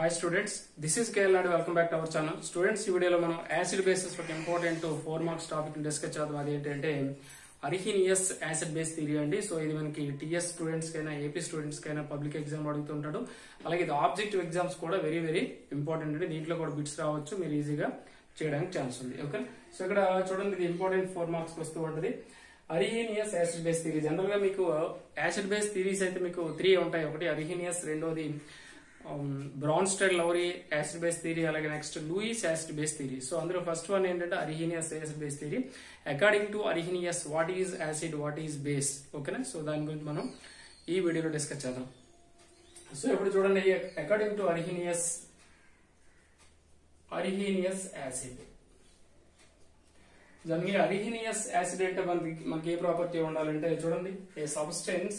Hi students, this is KL Nadu. Welcome back to our channel. Students, ఈ వీడియోలో మనం acid basis ఒక important 4 marks topic ని discuss చేద్దాం. అది ఏంటంటే అరిహీనియస్ యాసిడ్ బేస్ థియరీ అండి. సో ఇది మనకి టీఎస్ స్టూడెంట్స్ కైనా ఏపీ స్టూడెంట్స్ కైనా పబ్లిక్ ఎగ్జామ్ అడుగుతుంటాడు. అలాగే ఇది ఆబ్జెక్టివ్ ఎగ్జామ్స్ కూడా వెరీ వెరీ ఇంపార్టెంట్ అండి. దీంట్లో కూడా బిట్స్ రావచ్చు, మీరు ఈజీగా చేయడానికి ఛాన్స్ ఉంది. ఓకే, సో ఇక్కడ చూడండి, ఇది ఇంపార్టెంట్ 4 మార్క్స్ వస్తూ ఉంటుంది. అరిహీనియస్ యాసిడ్ బేస్ థియరీ. జనరల్ గా మీకు యాసిడ్ బేస్ థియరీస్ అయితే మీకు 3 ఉంటాయి. ఒకటి అరిహీనియస్, రెండోది Bronsted Lowry acid base theory, అలాగే next Lewis acid base theory. So అందులో ఫస్ట్ వన్ ఏంటంటే Arrhenius acid base theory. According to Arrhenius, what is acid, what is base? ఓకేనా, సో దాని గురించి మనం ఈ వీడియోలో డిస్కస్ చేద్దాం. సో ఇప్పుడు చూడండి, అకార్డింగ్ టు అరిహీనియస్ యాసిడ్. దానికి అరిహీనియస్ యాసిడ్ అంటే మనకి ఏ ప్రాపర్టీ ఉండాలంటే చూడండి, ఏ substance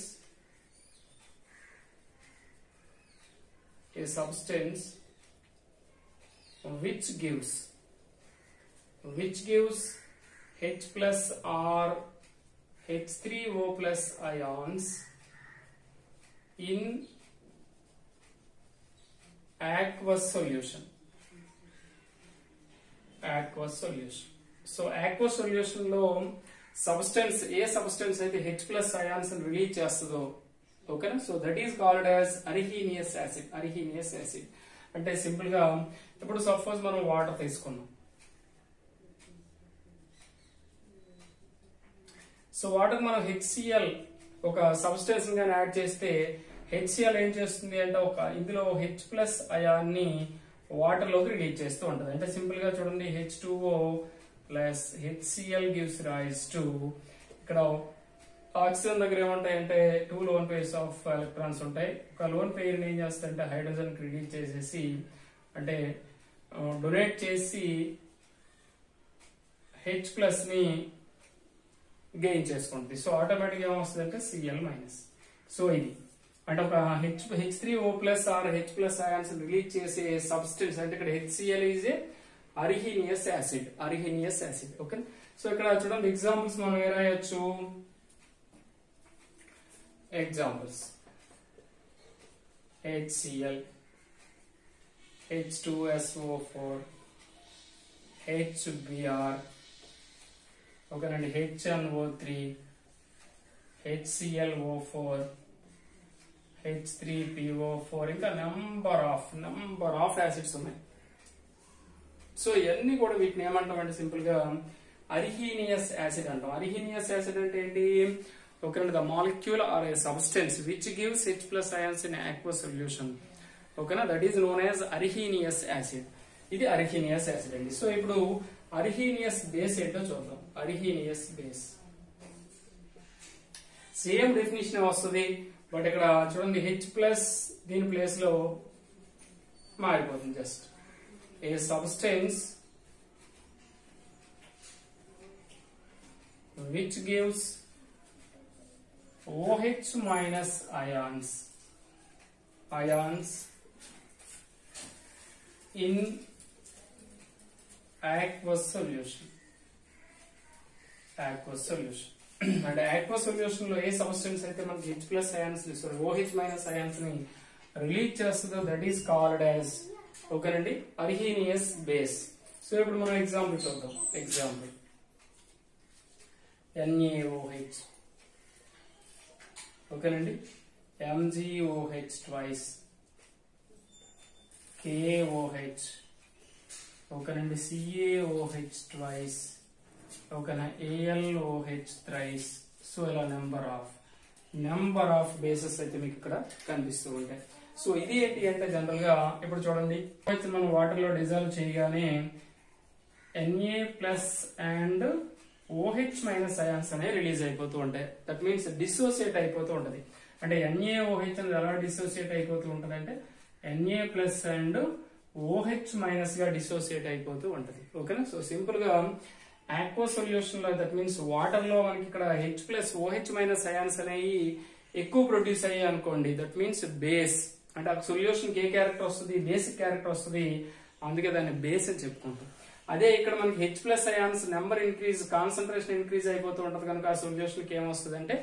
which gives H plus or H3O plus ions in aqueous solution. So aqueous solution లో సబ్స్టెన్స్, ఏ సబ్స్టెన్స్ అయితే H plus ions రిలీజ్ చేస్తుందో, ఓకేనా, so that is called as Arrhenius acid. అంటే సింపుల్ గా ఇప్పుడు సపోజ్ మనం వాటర్ తీసుకున్నాం. సో వాటర్ మనం HCl ఒక సబ్స్టెన్స్ గాని యాడ్ చేస్తే HCl ఏం చేస్తుంది అంటే ఇందులో H ప్లస్ అయాన్ని వాటర్ లోకి రిలీజ్ చేస్తూ ఉంటది. అంటే సింపుల్ గా చూడండి, H2O plus HCl gives rise to, ఇక్కడ ఆక్సిజన్ దగ్గర ఏముంటాయంటే 2 లోన్ పెయిర్స్ ఆఫ్ ఎలక్ట్రాన్స్ ఉంటాయి. ఒక లోన్ పెయిర్ ఏం చేస్తాయంటే హైడ్రోజన్ రిలీజ్ చేసేసి, అంటే డొనేట్ చేసి H ప్లస్ ని గెయిన్ చేసుకుంటుంది. సో ఆటోమేటిక్ ఏమొస్తుంది అంటే Cl మైనస్. సో ఇది అంటే ఒక H3O plus or H plus ions release చేసే సబ్స్టెన్స్, అంటే ఇక్కడ HCl is a Arrhenius acid. Okay, so ఇక్కడ చూడండి ఎగ్జాంపుల్స్ మనం ఏ రాయొచ్చు. Examples: HCl, H2SO4, HBr, ఓకేనండి, HNO3, HClO4, H3PO4, ఇంకా నెంబర్ ఆఫ్ యాసిడ్స్ ఉన్నాయి. సో ఇవన్నీ కూడా వీటిని ఏమంటామంటే సింపుల్ గా అరిహీనియస్ యాసిడ్ అంటాం. అరిహీనియస్ యాసిడ్ అంటే ఏంటి? Okay, the molecule or a substance which gives H plus ions in aqueous solution. Okay, that is known as అరిహీనియస్ acid. ఇది అరిహీనియస్ యాసిడ్ అండి. సో ఇప్పుడు అరిహీనియస్ బేస్ ఏంటో చూద్దాం. అరిహీనియస్ బేస్ సేమ్ డెఫినేషన్ వస్తుంది, బట్ ఇక్కడ చూడండి H ప్లస్ దీని ప్లేస్ లో మారిపోతుంది. Just a substance which gives OH minus ions in aqueous solution. And aqueous solution లో ఏ సబ్స్టెన్స్ అయితే మనకి H plus ions, OH minus ions ని రిలీజ్ చేస్తుందో దట్ ఈస్ కాల్డ్ యాజ్, ఓకేనండి, అరిహీనియస్ బేస్. సో ఇప్పుడు మనం ఎగ్జాంపుల్ చూద్దాం. ఎగ్జాంపుల్ NaOH, ఓకేనండి, MgOH ట్వైస్, KOH, ఓకేనండి, CaOH ట్వైస్, ఓకేనా, AlOH థ్రైస్. సో ఇలా నెంబర్ ఆఫ్ బేసెస్ అయితే మీకు ఇక్కడ కనిపిస్తూ ఉంటాయి. సో ఇది ఏంటి అంటే జనరల్ గా ఇప్పుడు చూడండి, మనం వాటర్ లో డిజాల్వ్ చేయగానే Na plus and OH minus ions అనేవి రిలీజ్ అయిపోతూ ఉంటాయి. దట్ మీన్స్ డిసోసియేట్ అయిపోతూ ఉంటది. అంటే NaOH అనేది ఎలా డిసోసియేట్ అయిపోతూ ఉంటది అంటే Na plus and OH minus గా డిసోసియేట్ అయిపోతూ ఉంటది. ఓకేనా, సో సింపుల్ గా aqueous సొల్యూషన్ లో, దట్ మీన్స్ వాటర్ లో మనకి ఇక్కడ H plus OH minus ions అనేవి ఎక్కువ ప్రొడ్యూస్ అయ్యాయి అనుకోండి, దట్ మీన్స్ బేస్. అంటే ఆ సొల్యూషన్ ఏ క్యారెక్టర్ వస్తుంది? బేసిక్ క్యారెక్టర్ వస్తుంది, అందుకే దాన్ని బేస్ అని చెప్పుకుంటాం. అదే ఇక్కడ మనకి H plus ions number increase, concentration increase అయిపోతూ ఉంటది కనుక ఆ సొల్యూషన్ కి ఏమొస్తుంది అంటే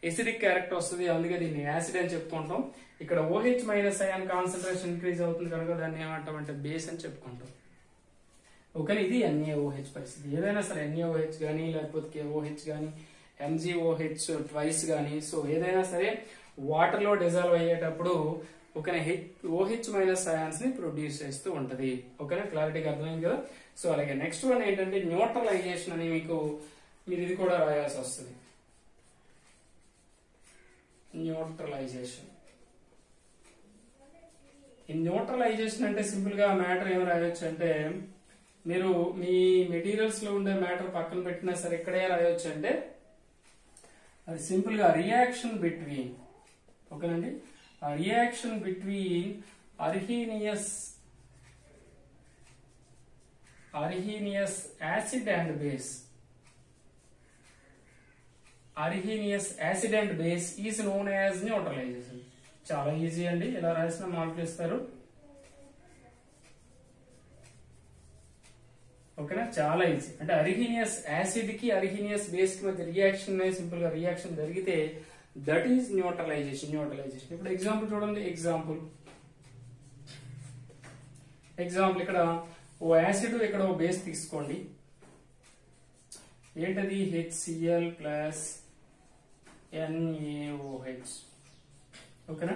ఎసిడిక్ క్యారెక్టర్ వస్తుంది, అందుకే దీన్ని యాసిడ్ అని చెప్పుకుంటాం. ఇక్కడ OH minus ion concentration increase అవుతుంది కనుక దాన్ని ఏమంటామంటే బేస్ అని చెప్పుకుంటాం. ఓకే, ఇది NaOH పరిస్థితి. ఏదైనా సరే NaOH కానీ లేకపోతే KOH కానీ MgOH ట్వైస్ కానీ, సో ఏదైనా సరే వాటర్ లో డిజాల్వ్ అయ్యేటప్పుడు ఓకేనా OH మైనస్ అయాన్స్ ని ప్రొడ్యూస్ చేస్తూ ఉంటది. ఓకేనా, క్లారిటీగా అర్థమైంది కదా. సో అలాగే నెక్స్ట్ వన్ ఏంటంటే న్యూట్రలైజేషన్ అని మీరు ఇది కూడా రాయాల్సి వస్తుంది. న్యూట్రలైజేషన్. ఈ న్యూట్రలైజేషన్ అంటే సింపుల్ గా మ్యాటర్ ఏమి రాయొచ్చు అంటే, మీరు మీ మెటీరియల్స్ లో ఉండే మ్యాటర్ పక్కన పెట్టినా సరే ఇక్కడే రాయొచ్చు అంటే అది సింపుల్ గా రియాక్షన్ బిట్వీన్, ఓకేనండి, a reaction between Arrhenius acid and base. Arrhenius acid and base is known as neutralization. చాలా ఈజీ అండి, ఇలా రాసిన మార్కులు ఇస్తారు. ఓకేనా, చాలా ఈజీ. అంటే అర్హీనియస్ యాసిడ్ కి అర్హీనియస్ బేస్ కి మధ్య రియాక్షన్ సింపుల్ గా రియాక్షన్ జరిగితే దట్ ఈస్ న్యూట్రలైజేషన్. ఇప్పుడు ఎగ్జాంపుల్ చూడండి. ఎగ్జాంపుల్ ఇక్కడ ఓ యాసిడ్ ఇక్కడ ఓ బేస్ తీసుకోండి. ఏంటది? HCl plus NaOH. ఓకేనా,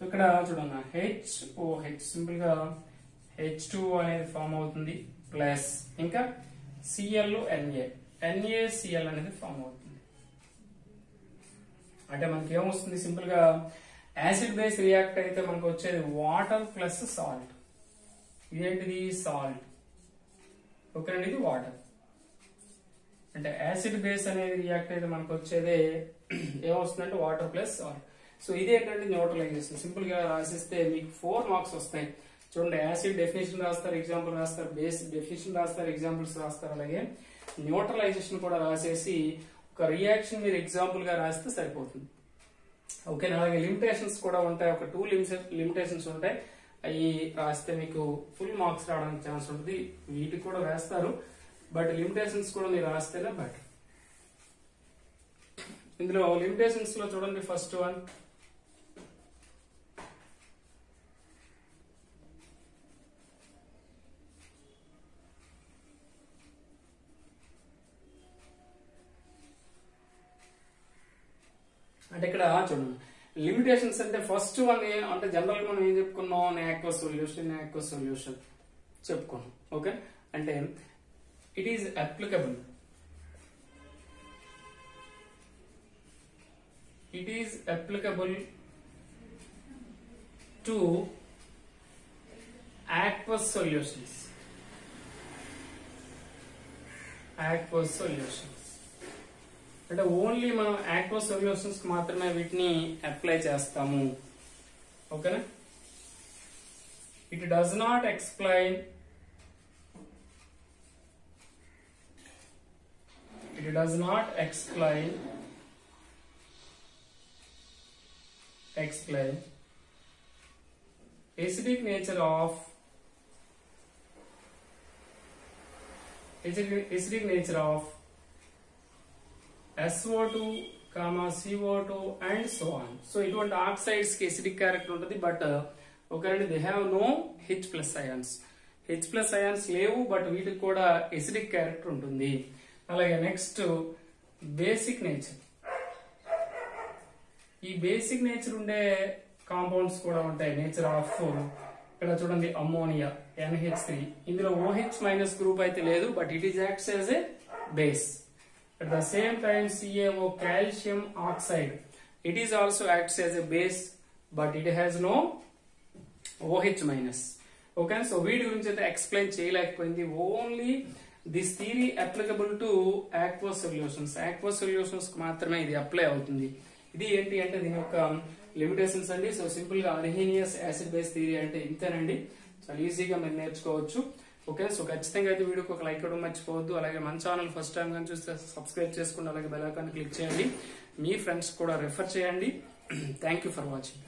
ఇక్కడ చూడండి HOH సింపుల్ గా H2 అనేది ఫామ్ అవుతుంది ప్లస్ ఇంకా Cl NaCl అనేది ఫామ్ అవుతుంది. అంటే మనకి ఏమొస్తుంది? సింపుల్ గా యాసిడ్ బేస్ రియాక్ట్ అయితే మనకు వచ్చేది వాటర్ ప్లస్ సాల్ట్. ఇదేంటిది? సాల్ట్. ఓకేనండి, ఇది వాటర్. అంటే యాసిడ్ బేస్ అనేది రియాక్ట్ అయితే మనకు వచ్చేదే ఏమొస్తుందంటే వాటర్ ప్లస్ సాల్ట్. సో ఇదేంటంటే న్యూట్రలైజేషన్. సింపుల్ గా రాసిస్తే మీకు 4 మార్క్స్ వస్తాయి. చూడండి, యాసిడ్ డెఫినేషన్ రాస్తారు, ఎగ్జాంపుల్ రాస్తారు, బేస్ డెఫినేషన్ రాస్తారు, ఎగ్జాంపుల్స్ రాస్తారు. అలాగే న్యూట్రలైజేషన్ కూడా రాసేసి ఒక రియాక్షన్ మీరు ఎగ్జాంపుల్ గా రాస్తే సరిపోతుంది. ఓకేనా, అలాగే లిమిటేషన్స్ కూడా ఉంటాయి. ఒక 2 లిమిటేషన్స్ ఉంటాయి. అవి రాస్తే మీకు ఫుల్ మార్క్స్ రావడానికి ఛాన్స్ ఉంటుంది. వీటికి కూడా వేస్తారు, బట్ లిమిటేషన్స్ కూడా మీరు రాస్తేనే బెటర్. ఇందులో లిమిటేషన్స్ లో చూడండి, ఫస్ట్ వన్ అంటే ఇక్కడ చూడండి లిమిటేషన్స్ అంటే ఫస్ట్ వన్ అంటే జనరల్ గా మనం ఏం చెప్పుకున్నాం? aqueous సొల్యూషన్ చెప్పుకున్నాం. ఓకే, అంటే it is applicable to aqueous solutions. అంటే ఓన్లీ మనం aqueous సొల్యూషన్స్ కి మాత్రమే వీటిని అప్లై చేస్తాము. ఓకేనా, it does not explain acidic nature of SO2, CO2 and so on. So ఇటువంటి ఆక్సైడ్స్ కి ఎసిడిక్ క్యారెక్టర్ ఉంటుంది. బట్ ఓకేనండి, they have no H+ ions. H+ ions లేవు, బట్ వీటికి కూడా ఎసిడిక్ క్యారెక్టర్ ఉంటుంది. అలాగే నెక్స్ట్ బేసిక్ నేచర్. ఈ బేసిక్ నేచర్ ఉండే కాంపౌండ్స్ కూడా ఉంటాయి. నేచర్ ఆఫ్ ఇక్కడ చూడండి అమ్మోనియా NH3. ఇందులో OH మైనస్ గ్రూప్ అయితే లేదు, but it is acts as a base. At the same time, CaO, calcium oxide, it is also acts as a base, but it has no OH minus. Okay, so వీటి గురించి అయితే explain చేయలేకపోయింది. Only this theory applicable to aqueous solutions కు మాత్రమే ఇది apply అవుతుంది. ఇది ఏంటి అంటే దీని యొక్క లిమిటేషన్స్ అండి. సో సింపుల్ గా అర్హీనియస్ యాసిడ్ బేస్ థియరీ అంటే ఇంతేనండి, చాలా ఈజీగా మీరు నేర్చుకోవచ్చు. ఓకే, సో ఖచ్చితంగా అయితే వీడియోకి ఒక లైక్ ఇవ్వడం మర్చిపోవద్దు. అలాగే మన ఛానల్ ఫస్ట్ టైం కానీ చూస్తే సబ్స్క్రైబ్ చేసుకోండి. అలాగే బెల్ ఐకాన్ క్లిక్ చేయండి. మీ ఫ్రెండ్స్ కూడా రెఫర్ చేయండి. Thank you for watching.